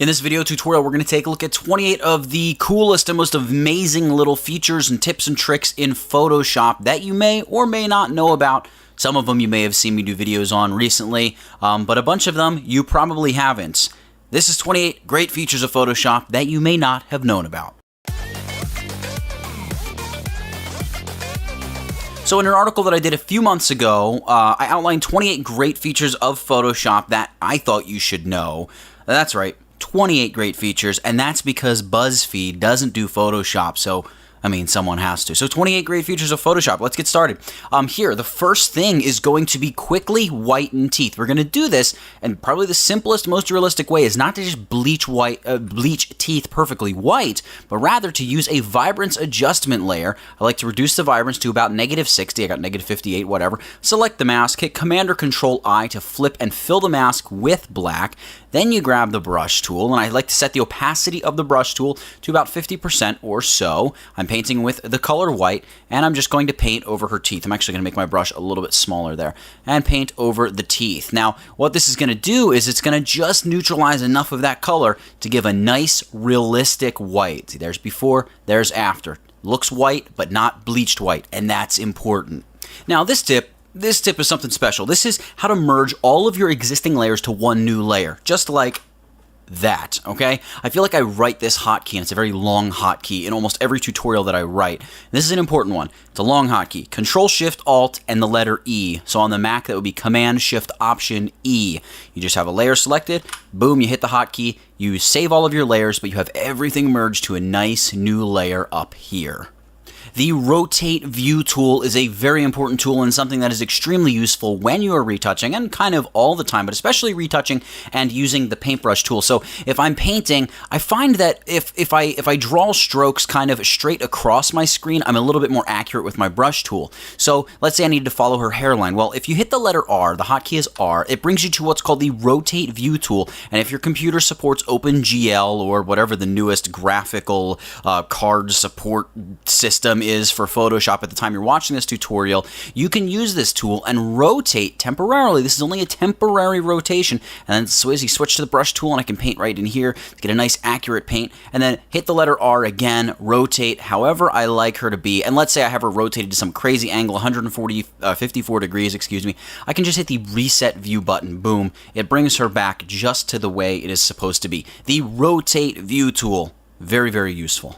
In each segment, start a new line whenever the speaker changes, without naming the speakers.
In this video tutorial, we're going to take a look at 28 of the coolest and most amazing little features and tips and tricks in Photoshop that you may or may not know about. Some of them you may have seen me do videos on recently, but a bunch of them you probably haven't. This is 28 great features of Photoshop that you may not have known about. So in an article that I did a few months ago, I outlined 28 great features of Photoshop that I thought you should know. That's right, 28 great features, and that's because BuzzFeed doesn't do Photoshop, so I mean, someone has to. So 28 great features of Photoshop. Let's get started. Here, the first thing is going to be quickly whiten teeth. We're going to do this, and probably the simplest, most realistic way is not to just bleach teeth perfectly white, but rather to use a vibrance adjustment layer. I like to reduce the vibrance to about -60. I got -58, whatever. Select the mask, hit Command or Control I to flip and fill the mask with black. Then you grab the brush tool, and I like to set the opacity of the brush tool to about 50% or so. I'm painting with the color white, and I'm just going to paint over her teeth. I'm actually going to make my brush a little bit smaller there, and paint over the teeth. Now, what this is going to do is it's going to just neutralize enough of that color to give a nice, realistic white. See, there's before, there's after. Looks white, but not bleached white, and that's important. Now, this tip is something special. This is how to merge all of your existing layers to one new layer, just like that, okay? I feel like I write this hotkey, and it's a very long hotkey in almost every tutorial that I write. This is an important one. It's a long hotkey. Control-Shift-Alt and the letter E. So on the Mac, that would be Command-Shift-Option-E. You just have a layer selected, boom, you hit the hotkey, you save all of your layers, but you have everything merged to a nice new layer up here. The Rotate View tool is a very important tool and something that is extremely useful when you are retouching, and kind of all the time, but especially retouching and using the paintbrush tool. So if I'm painting, I find that if I draw strokes kind of straight across my screen, I'm a little bit more accurate with my brush tool. So let's say I need to follow her hairline. Well, if you hit the letter R, the hotkey is R, it brings you to what's called the Rotate View tool. And if your computer supports OpenGL or whatever the newest graphical card support system is for Photoshop at the time you're watching this tutorial, you can use this tool and rotate temporarily. This is only a temporary rotation. And then so as you switch to the brush tool, and I can paint right in here to get a nice accurate paint, and then hit the letter R again, rotate however I like her to be. And let's say I have her rotated to some crazy angle, 54 degrees, excuse me. I can just hit the Reset View button, boom. It brings her back just to the way it is supposed to be. The Rotate View tool, very, very useful.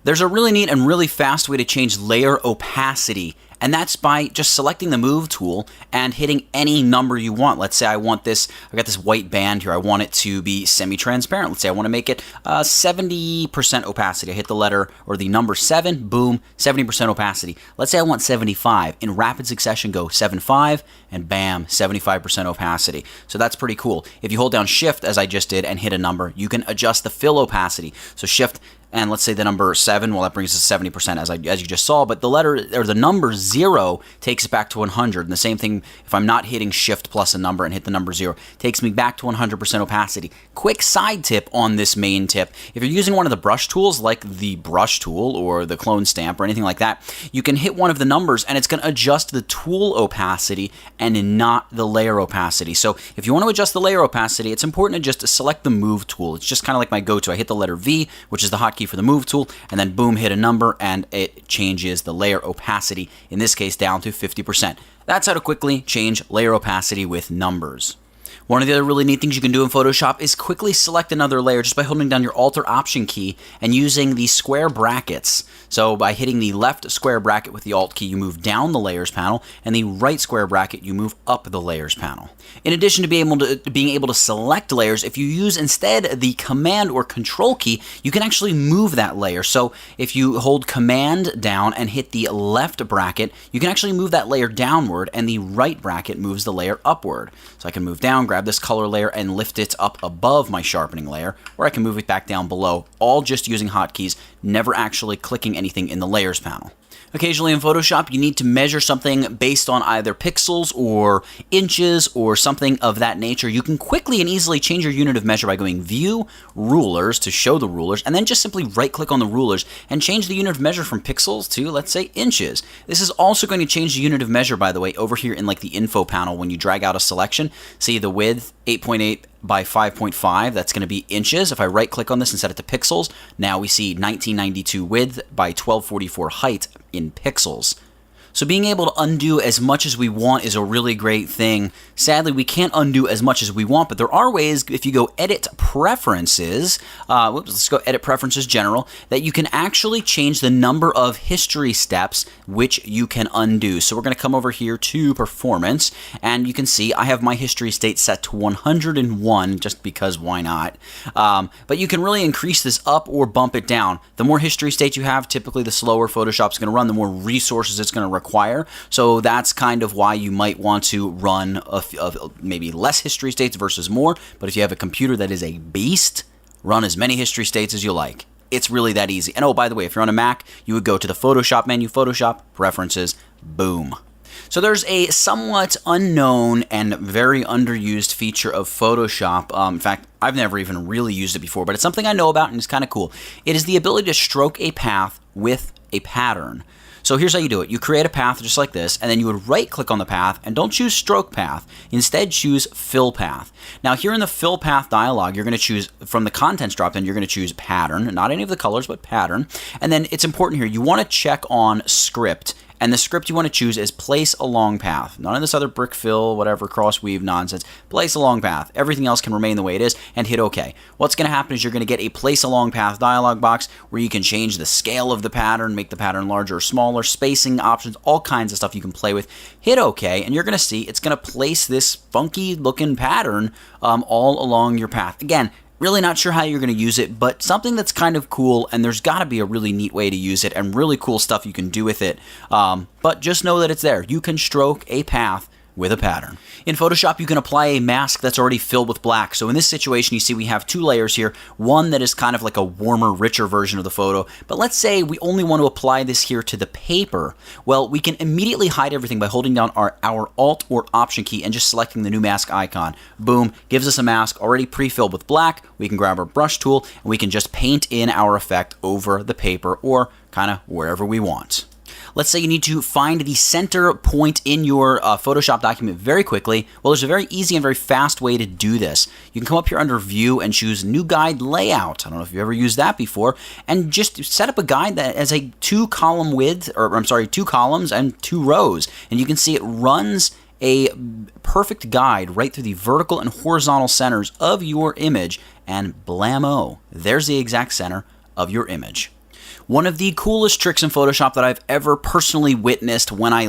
There's a really neat and really fast way to change layer opacity, and that's by just selecting the Move tool and hitting any number you want. Let's say I want this, I've got this white band here, I want it to be semi-transparent. Let's say I want to make it 70% opacity. I hit the letter or the number 7, boom, 70% opacity. Let's say I want 75. In rapid succession, go 75, and bam, 75% opacity. So that's pretty cool. If you hold down Shift, as I just did, and hit a number, you can adjust the fill opacity. So Shift, and let's say the number 7, well, that brings us to 70% as you just saw, but the letter or the number 0 takes it back to 100. And the same thing, if I'm not hitting Shift plus a number and hit the number 0, takes me back to 100% opacity. Quick side tip on this main tip: if you're using one of the brush tools like the brush tool or the clone stamp or anything like that, you can hit one of the numbers and it's going to adjust the tool opacity and not the layer opacity. So if you want to adjust the layer opacity, it's important to just select the Move tool. It's just kind of like my go-to. I hit the letter V, which is the hotkey for the Move tool, and then boom, hit a number, and it changes the layer opacity, in this case down to 50%. That's how to quickly change layer opacity with numbers. One of the other really neat things you can do in Photoshop is quickly select another layer just by holding down your Alt or Option key and using the square brackets. So by hitting the left square bracket with the Alt key, you move down the Layers panel, and the right square bracket, you move up the Layers panel. In addition to being able to select layers, if you use instead the Command or Control key, you can actually move that layer. So if you hold Command down and hit the left bracket, you can actually move that layer downward, and the right bracket moves the layer upward. So I can move down, grab this color layer, and lift it up above my sharpening layer, or I can move it back down below, all just using hotkeys, never actually clicking anything in the Layers panel. Occasionally in Photoshop, you need to measure something based on either pixels or inches or something of that nature. You can quickly and easily change your unit of measure by going View, Rulers to show the rulers, and then just simply right-click on the rulers and change the unit of measure from pixels to, let's say, inches. This is also going to change the unit of measure, by the way, over here in like the info panel when you drag out a selection. See the width, 8.8 by 5.5, that's going to be inches. If I right-click on this and set it to pixels, now we see 1992 width by 1244 height in pixels. So being able to undo as much as we want is a really great thing. Sadly, we can't undo as much as we want, but there are ways, if you go Edit Preferences, let's go Edit Preferences General, that you can actually change the number of history steps which you can undo. So we're going to come over here to Performance, and you can see I have my history state set to 101, just because why not? But you can really increase this up or bump it down. The more history states you have, typically the slower Photoshop's going to run, the more resources it's going to require. So that's kind of why you might want to run maybe less history states versus more. But if you have a computer that is a beast, run as many history states as you like. It's really that easy. And oh, by the way, if you're on a Mac, you would go to the Photoshop menu, Photoshop, Preferences, boom. So there's a somewhat unknown and very underused feature of Photoshop. In fact, I've never even really used it before, but it's something I know about and it's kind of cool. It is the ability to stroke a path with a pattern. So here's how you do it. You create a path just like this, and then you would right-click on the path, and don't choose Stroke Path. Instead, choose Fill Path. Now, here in the Fill Path dialog, you're going to choose, from the Contents drop-down, you're going to choose Pattern, not any of the colors, but Pattern. And then it's important here, you want to check on Script. And the script you want to choose is Place Along Path. None of this other brick fill, whatever, cross weave nonsense. Place Along Path. Everything else can remain the way it is, and hit OK. What's going to happen is you're going to get a Place Along Path dialog box where you can change the scale of the pattern, make the pattern larger or smaller, spacing options, all kinds of stuff you can play with. Hit OK, and you're going to see it's going to place this funky looking pattern all along your path. Again, really not sure how you're going to use it, but something that's kind of cool, and there's got to be a really neat way to use it and really cool stuff you can do with it. But just know that it's there. You can stroke a path with a pattern. In Photoshop, you can apply a mask that's already filled with black. So in this situation, you see we have two layers here. One that is kind of like a warmer, richer version of the photo. But let's say we only want to apply this here to the paper. Well, we can immediately hide everything by holding down our Alt or Option key and just selecting the new mask icon. Boom, gives us a mask already pre-filled with black. We can grab our brush tool and we can just paint in our effect over the paper or kind of wherever we want. Let's say you need to find the center point in your Photoshop document very quickly. Well, there's a very easy and very fast way to do this. You can come up here under View and choose New Guide Layout. I don't know if you've ever used that before. And just set up a guide that has a 2 column width, or I'm sorry, 2 columns and 2 rows. And you can see it runs a perfect guide right through the vertical and horizontal centers of your image. And blammo, there's the exact center of your image. One of the coolest tricks in Photoshop that I've ever personally witnessed when I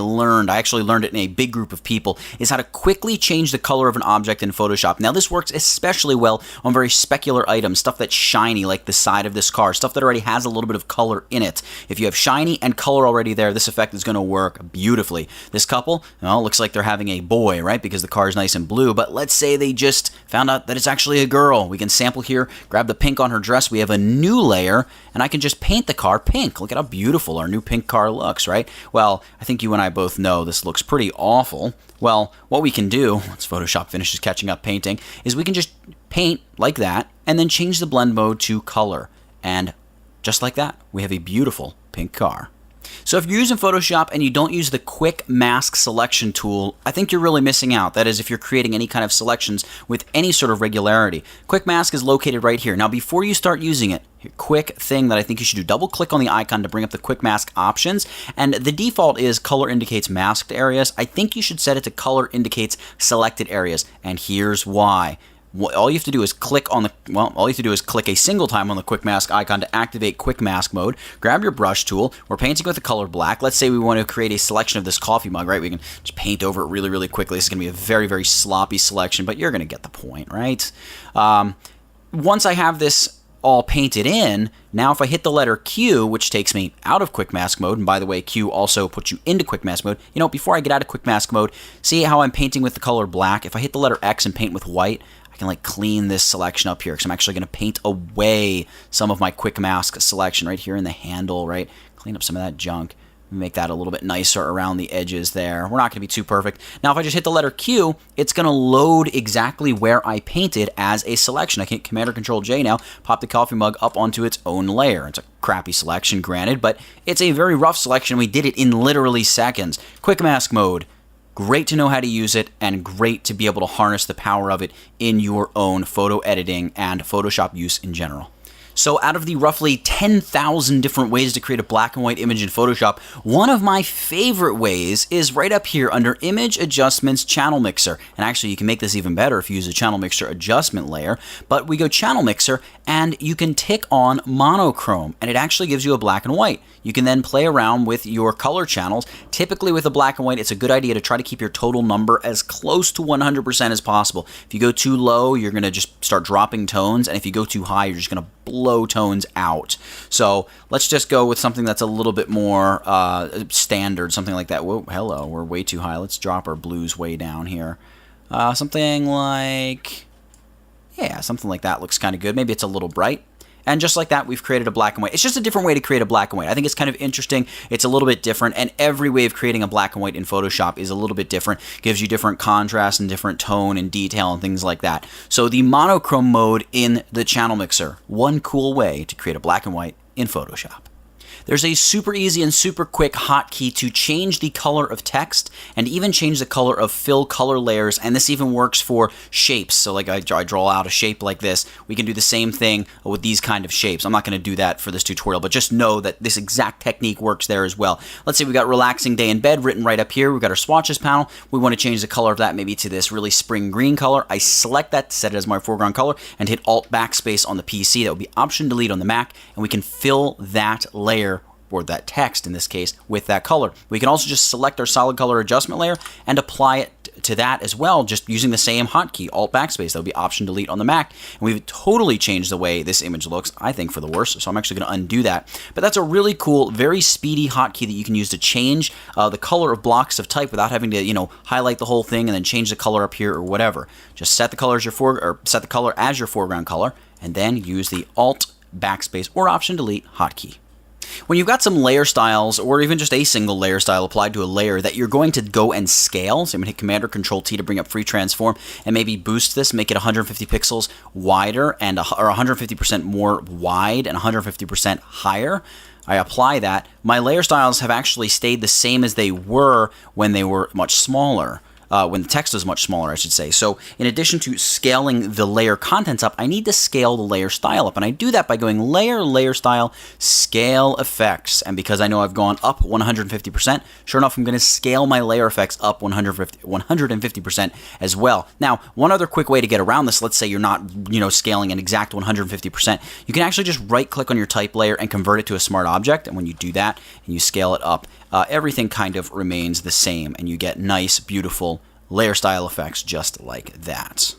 actually learned it in a big group of people, is how to quickly change the color of an object in Photoshop. Now this works especially well on very specular items, stuff that's shiny like the side of this car, stuff that already has a little bit of color in it. If you have shiny and color already there, this effect is going to work beautifully. This couple, well, looks like they're having a boy, right? Because the car is nice and blue, but let's say they just found out that it's actually a girl. We can sample here, grab the pink on her dress, we have a new layer, and I can just paint the car pink. Look at how beautiful our new pink car looks, right? Well, I think you and I both know this looks pretty awful. Well, what we can do, once Photoshop finishes catching up painting, is we can just paint like that and then change the blend mode to color. And just like that, we have a beautiful pink car. So if you're using Photoshop and you don't use the Quick Mask Selection tool, I think you're really missing out. That is, if you're creating any kind of selections with any sort of regularity. Quick Mask is located right here. Now, before you start using it, quick thing that I think you should do, double click on the icon to bring up the Quick Mask options, and the default is color indicates masked areas. I think you should set it to color indicates selected areas, and here's why. All you have to do is click on all you have to do is click a single time on the Quick Mask icon to activate Quick Mask mode. Grab your brush tool. We're painting with the color black. Let's say we want to create a selection of this coffee mug, right? We can just paint over it really, really quickly. This is going to be a very, very sloppy selection, but you're going to get the point, right? Once I have this all painted in, now if I hit the letter Q, which takes me out of Quick Mask mode, and by the way, Q also puts you into Quick Mask mode. You know, before I get out of Quick Mask mode, see how I'm painting with the color black? If I hit the letter X and paint with white, I can like clean this selection up here because I'm actually going to paint away some of my Quick Mask selection right here in the handle, right? Clean up some of that junk. Make that a little bit nicer around the edges there. We're not going to be too perfect. Now, if I just hit the letter Q, it's going to load exactly where I painted as a selection. I can hit Command-Control-J now, pop the coffee mug up onto its own layer. It's a crappy selection, granted, but it's a very rough selection. We did it in literally seconds. Quick Mask Mode. Great to know how to use it, and great to be able to harness the power of it in your own photo editing and Photoshop use in general. So out of the roughly 10,000 different ways to create a black and white image in Photoshop, one of my favorite ways is right up here under Image Adjustments Channel Mixer. And actually, you can make this even better if you use a Channel Mixer adjustment layer. But we go Channel Mixer, and you can tick on Monochrome, and it actually gives you a black and white. You can then play around with your color channels. Typically with a black and white, it's a good idea to try to keep your total number as close to 100% as possible. If you go too low, you're going to just start dropping tones, and if you go too high, you're just going to blow tones out. So let's just go with something that's a little bit more standard, something like that. Whoa, hello, we're way too high. Let's drop our blues way down here. Something like, yeah, something like that looks kind of good. Maybe it's a little bright. And just like that, we've created a black and white. It's just a different way to create a black and white. I think it's kind of interesting. It's a little bit different, and every way of creating a black and white in Photoshop is a little bit different. Gives you different contrast and different tone and detail and things like that. So the monochrome mode in the channel mixer, one cool way to create a black and white in Photoshop. There's a super easy and super quick hotkey to change the color of text and even change the color of fill color layers, and this even works for shapes. So like I draw out a shape like this, we can do the same thing with these kind of shapes. I'm not going to do that for this tutorial, but just know that this exact technique works there as well. Let's say we got relaxing day in bed written right up here. We've got our swatches panel. We want to change the color of that maybe to this really spring green color. I select that, set it as my foreground color, and hit Alt Backspace on the PC. That would be Option Delete on the Mac, and we can fill that layer, or that text in this case, with that color. We can also just select our solid color adjustment layer and apply it to that as well, just using the same hotkey, Alt Backspace. That would be Option Delete on the Mac. And we've totally changed the way this image looks, I think for the worse, so I'm actually going to undo that. But that's a really cool, very speedy hotkey that you can use to change the color of blocks of type without having to, highlight the whole thing and then change the color up here or whatever. Just set the color as set the color as your foreground color, and then use the Alt Backspace or Option Delete hotkey. When you've got some layer styles, or even just a single layer style applied to a layer that you're going to go and scale, so I'm going to hit Command or Control T to bring up Free Transform, and maybe boost this, make it 150 pixels wider, and or 150% more wide and 150% higher. I apply that. My layer styles have actually stayed the same as they were when they were much smaller. When the text was much smaller, I should say. So in addition to scaling the layer contents up, I need to scale the layer style up. And I do that by going Layer, Layer Style, Scale Effects. And because I know I've gone up 150%, sure enough, I'm going to scale my layer effects up 150% as well. Now, one other quick way to get around this, let's say you're not, scaling an exact 150%, you can actually just right-click on your type layer and convert it to a smart object. And when you do that and you scale it up, everything kind of remains the same, and you get nice, beautiful layer style effects just like that.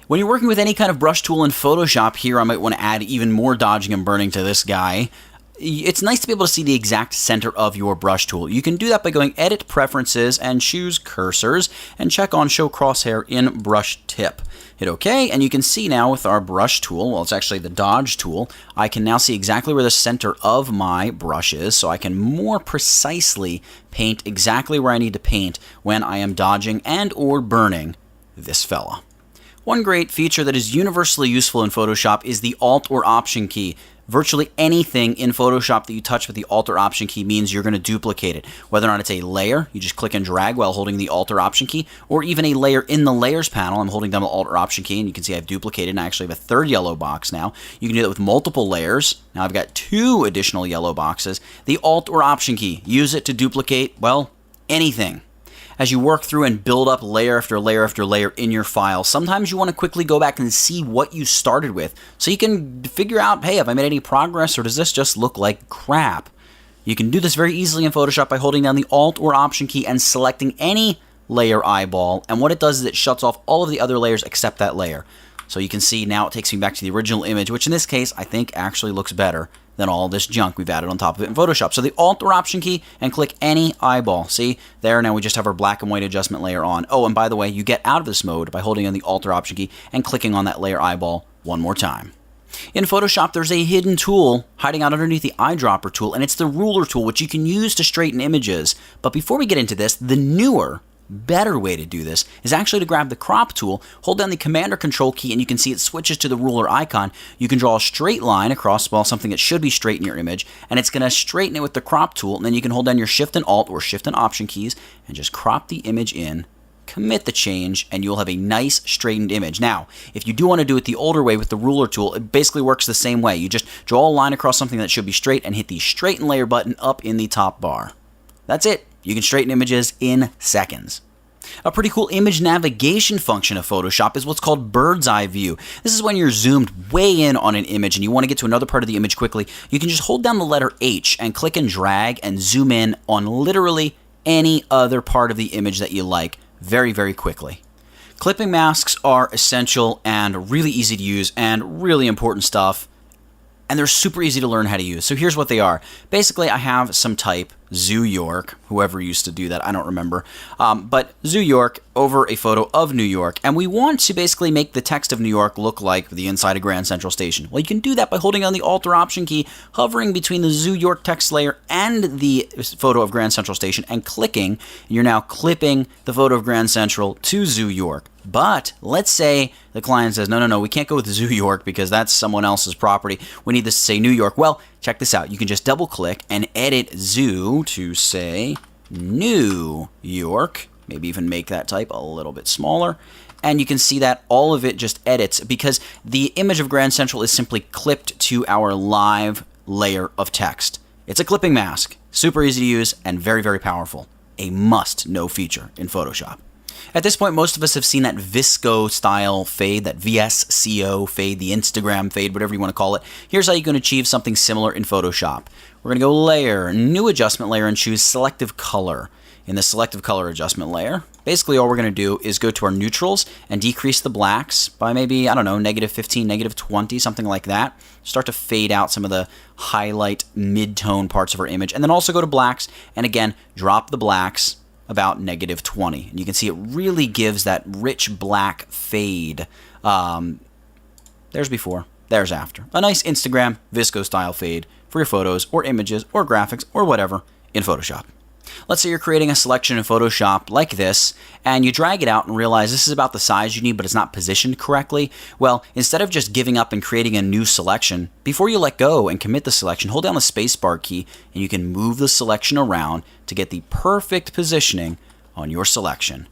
When you're working with any kind of brush tool in Photoshop, here I might want to add even more dodging and burning to this guy. It's nice to be able to see the exact center of your brush tool. You can do that by going Edit Preferences and choose Cursors and check on Show Crosshair in Brush Tip. Hit OK, and you can see now with our brush tool, well, it's actually the dodge tool, I can now see exactly where the center of my brush is, so I can more precisely paint exactly where I need to paint when I am dodging and or burning this fella. One great feature that is universally useful in Photoshop is the Alt or Option key. Virtually anything in Photoshop that you touch with the Alt or Option key means you're going to duplicate it. Whether or not it's a layer, you just click and drag while holding the Alt or Option key, or even a layer in the Layers panel. I'm holding down the Alt or Option key, and you can see I've duplicated, and I actually have a third yellow box now. You can do that with multiple layers. Now I've got 2 additional yellow boxes. The Alt or Option key, use it to duplicate, well, anything. As you work through and build up layer after layer after layer in your file, sometimes you want to quickly go back and see what you started with so you can figure out, hey, have I made any progress, or does this just look like crap? You can do this very easily in Photoshop by holding down the Alt or Option key and selecting any layer eyeball, and what it does is it shuts off all of the other layers except that layer. So you can see now it takes me back to the original image, which in this case I think actually looks better than all this junk we've added on top of it in Photoshop. So the Alt or Option key and click any eyeball. See, there now we just have our black and white adjustment layer on. Oh, and by the way, you get out of this mode by holding on the Alt or Option key and clicking on that layer eyeball one more time. In Photoshop, there's a hidden tool hiding out underneath the eyedropper tool, and it's the ruler tool, which you can use to straighten images. But before we get into this, the newer, better way to do this is actually to grab the crop tool, hold down the Command or Control key, and you can see it switches to the ruler icon. You can draw a straight line across, well, something that should be straight in your image, and it's going to straighten it with the crop tool, and then you can hold down your Shift and Alt or Shift and Option keys and just crop the image in, commit the change, and you'll have a nice straightened image. Now, if you do want to do it the older way with the ruler tool, it basically works the same way. You just draw a line across something that should be straight and hit the Straighten Layer button up in the top bar. That's it. You can straighten images in seconds. A pretty cool image navigation function of Photoshop is what's called bird's eye view. This is when you're zoomed way in on an image and you want to get to another part of the image quickly. You can just hold down the letter H and click and drag and zoom in on literally any other part of the image that you like very, very quickly. Clipping masks are essential and really easy to use and really important stuff. And they're super easy to learn how to use. So here's what they are. Basically, I have some type, Zoo York, whoever used to do that, I don't remember. But Zoo York over a photo of New York. And we want to basically make the text of New York look like the inside of Grand Central Station. Well, you can do that by holding down the Alt or Option key, hovering between the Zoo York text layer and the photo of Grand Central Station, and clicking. And you're now clipping the photo of Grand Central to Zoo York. But let's say the client says, no, we can't go with Zoo York because that's someone else's property. We need this to say New York. Well, check this out. You can just double click and edit Zoo to say New York. Maybe even make that type a little bit smaller. And you can see that all of it just edits because the image of Grand Central is simply clipped to our live layer of text. It's a clipping mask. Super easy to use and very, very powerful. A must-know feature in Photoshop. At this point, most of us have seen that VSCO style fade, that VSCO fade, the Instagram fade, whatever you want to call it. Here's how you can achieve something similar in Photoshop. We're going to go Layer, New Adjustment Layer, and choose Selective Color. In the Selective Color Adjustment layer, basically all we're going to do is go to our neutrals and decrease the blacks by maybe, I don't know, -15, -20, something like that. Start to fade out some of the highlight mid-tone parts of our image. And then also go to blacks, and again, drop the blacks about -20. And you can see it really gives that rich black fade. There's before, there's after. A nice Instagram VSCO style fade for your photos or images or graphics or whatever in Photoshop. Let's say you're creating a selection in Photoshop like this, and you drag it out and realize this is about the size you need, but it's not positioned correctly. Well, instead of just giving up and creating a new selection, before you let go and commit the selection, hold down the spacebar key, and you can move the selection around to get the perfect positioning on your selection.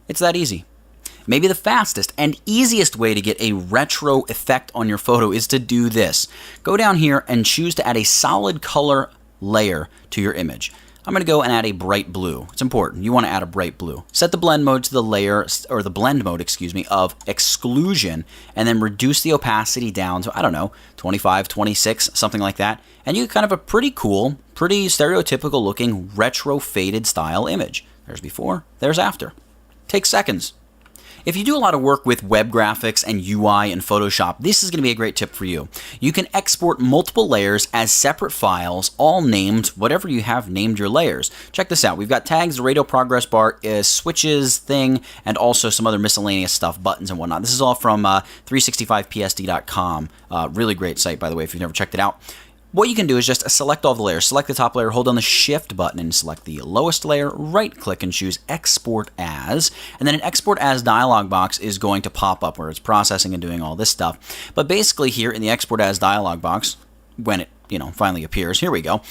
It's that easy. Maybe the fastest and easiest way to get a retro effect on your photo is to do this. Go down here and choose to add a solid color layer to your image. I'm going to go and add a bright blue. It's important. You want to add a bright blue. Set the blend mode to the layer, or the blend mode, of exclusion, and then reduce the opacity down to, I don't know, 25, 26, something like that. And you get kind of a pretty cool, pretty stereotypical looking retro faded style image. There's before, there's after. Takes seconds. If you do a lot of work with web graphics and UI in Photoshop, this is going to be a great tip for you. You can export multiple layers as separate files, all named whatever you have named your layers. Check this out. We've got tags, the radio progress bar, switches thing, and also some other miscellaneous stuff, buttons and whatnot. This is all from 365psd.com. Really great site, by the way, if you've never checked it out. What you can do is just select all the layers. Select the top layer, hold down the Shift button and select the lowest layer, right-click and choose Export As. And then an Export As dialog box is going to pop up where it's processing and doing all this stuff. But basically here in the Export As dialog box, when it finally appears. Here we go.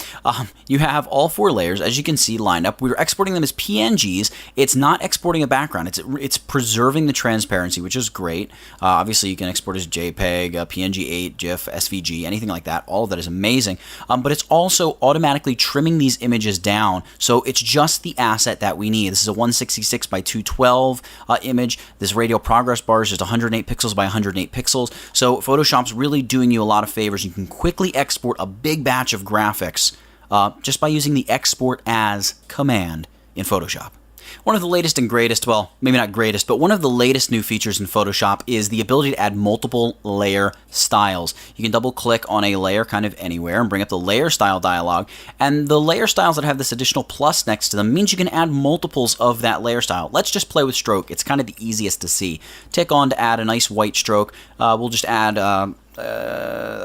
You have all four layers, as you can see, lined up. We're exporting them as PNGs. It's not exporting a background. It's preserving the transparency, which is great. Obviously, you can export as JPEG, PNG8, GIF, SVG, anything like that. All of that is amazing. But it's also automatically trimming these images down, so it's just the asset that we need. This is a 166 by 212 image. This radial progress bar is just 108 pixels by 108 pixels. So Photoshop's really doing you a lot of favors. You can quickly export a big batch of graphics just by using the Export As command in Photoshop. One of the latest and greatest, well, maybe not greatest, but one of the latest new features in Photoshop is the ability to add multiple layer styles. You can double click on a layer kind of anywhere and bring up the layer style dialog, and the layer styles that have this additional plus next to them means you can add multiples of that layer style. Let's just play with stroke. It's kind of the easiest to see. Tick on to add a nice white stroke. We'll just add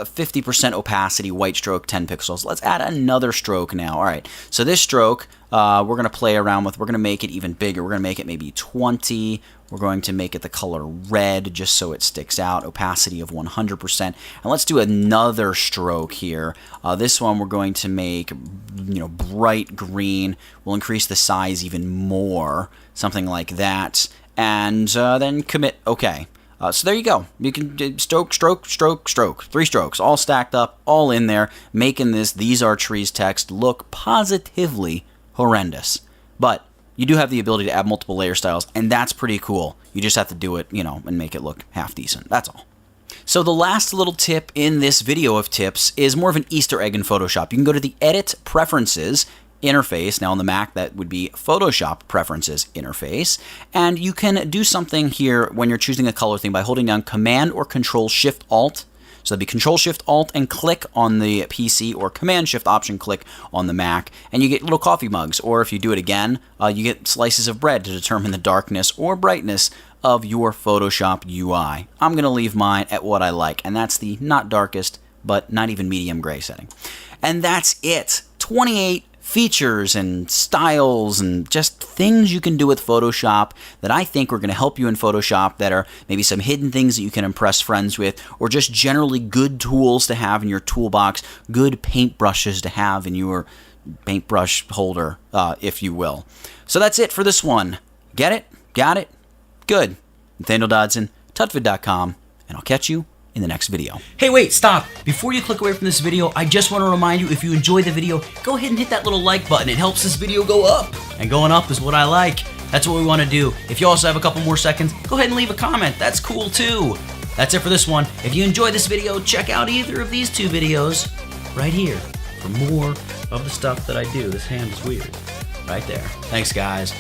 50% opacity, white stroke, 10 pixels. Let's add another stroke now. All right, so this stroke we're going to play around with. We're going to make it even bigger. We're going to make it maybe 20. We're going to make it the color red just so it sticks out. Opacity of 100%. And let's do another stroke here. This one we're going to make, bright green. We'll increase the size even more, something like that. And then commit OK. So there you go. You can do stroke, stroke, stroke, stroke. 3 strokes, all stacked up, all in there, making this "These Are Trees" text look positively horrendous. But you do have the ability to add multiple layer styles, and that's pretty cool. You just have to do it, and make it look half decent. That's all. So the last little tip in this video of tips is more of an Easter egg in Photoshop. You can go to the Edit Preferences interface. Now on the Mac, that would be Photoshop Preferences interface. And you can do something here when you're choosing a color theme by holding down Command or Control-Shift-Alt. So that'd be Control-Shift-Alt and click on the PC, or Command-Shift-Option click on the Mac, and you get little coffee mugs. Or if you do it again, you get slices of bread to determine the darkness or brightness of your Photoshop UI. I'm going to leave mine at what I like, and that's the not darkest, but not even medium gray setting. And that's it. 28 features and styles and just things you can do with Photoshop that I think are going to help you in Photoshop, that are maybe some hidden things that you can impress friends with, or just generally good tools to have in your toolbox, good paintbrushes to have in your paintbrush holder, if you will. So that's it for this one. Get it? Got it? Good. Nathaniel Dodson, tutvid.com, and I'll catch you in the next video. Hey, wait, stop. Before you click away from this video, I just want to remind you, if you enjoyed the video, go ahead and hit that little like button. It helps this video go up. And going up is what I like. That's what we want to do. If you also have a couple more seconds, go ahead and leave a comment. That's cool too. That's it for this one. If you enjoyed this video, check out either of these 2 videos right here for more of the stuff that I do. This hand is weird. Right there. Thanks, guys.